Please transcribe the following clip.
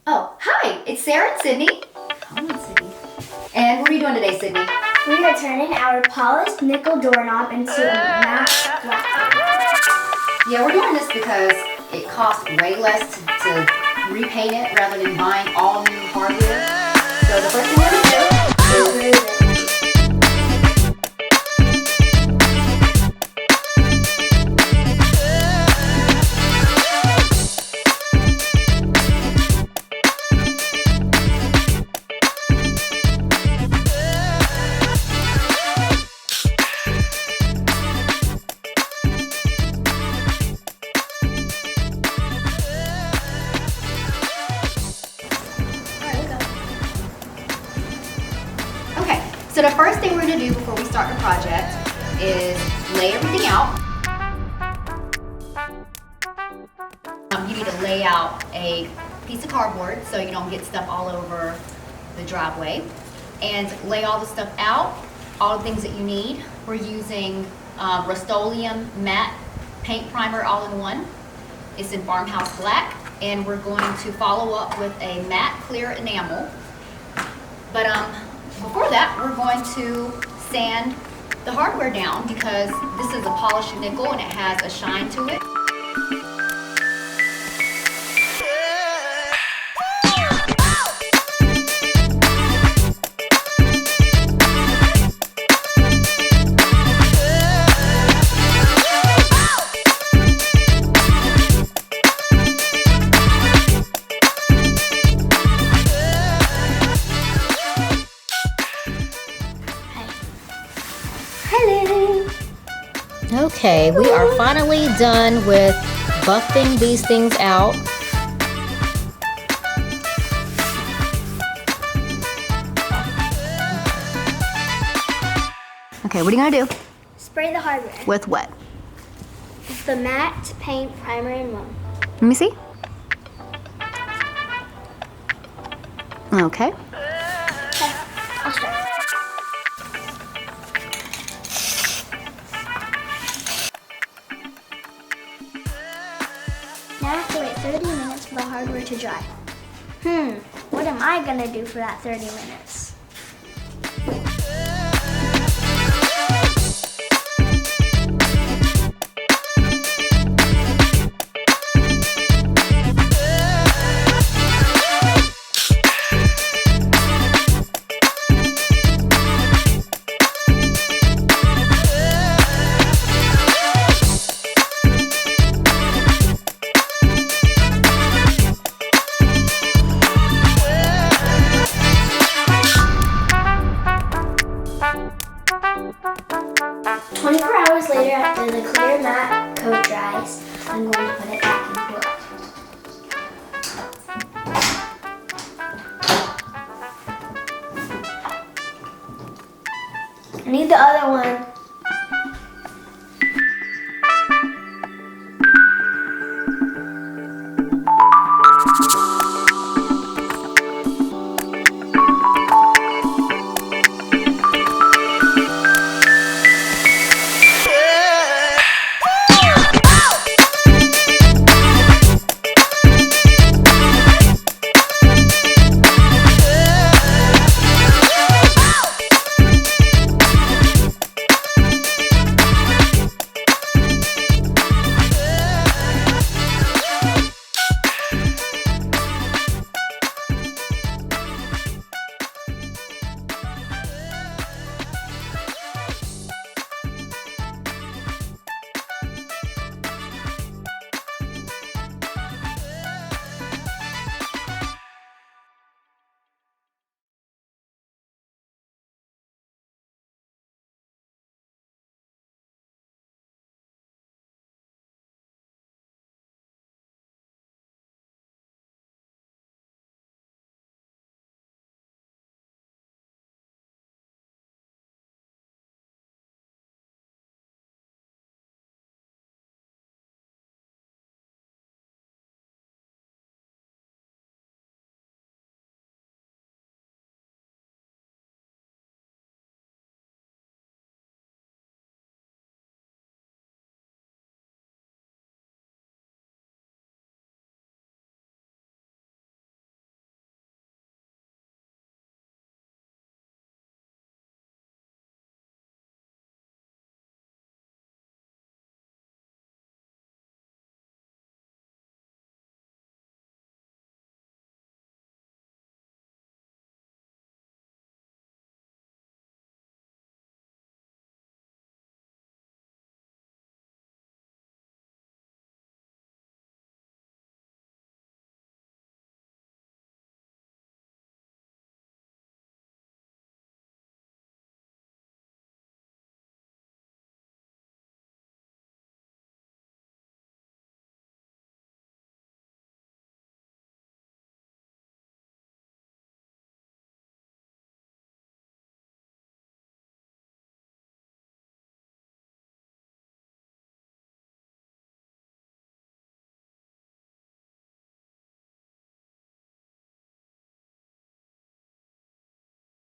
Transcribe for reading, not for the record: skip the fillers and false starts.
Oh, hi, it's Sarah and Sydney. Come on, Sydney. And what are you doing today, Sydney? We are turning our polished nickel doorknob into a matte black. Yeah, we're doing this because it costs way less to repaint it rather than buying all new hardware. So the first thing we're going to do is so the first thing we're going to do before we start the project is lay everything out. You need to lay out a piece of cardboard so you don't get stuff all over the driveway. And lay all the stuff out, all the things that you need. We're using Rustoleum matte paint primer all-in-one. It's in Farmhouse Black. And we're going to follow up with a matte clear enamel. But before that, we're going to sand the hardware down because this is a polished nickel and it has a shine to it. Okay, we are finally done with buffing these things out. Okay, what are you gonna do? Spray the hardware. With what? With the matte paint primer in one. Let me see. Okay. Okay, I'll start. Now I have to wait 30 minutes for the hardware to dry. What am I gonna do for that 30 minutes? Later, after the clear matte coat dries, I'm going to put it back in black. I need the other one.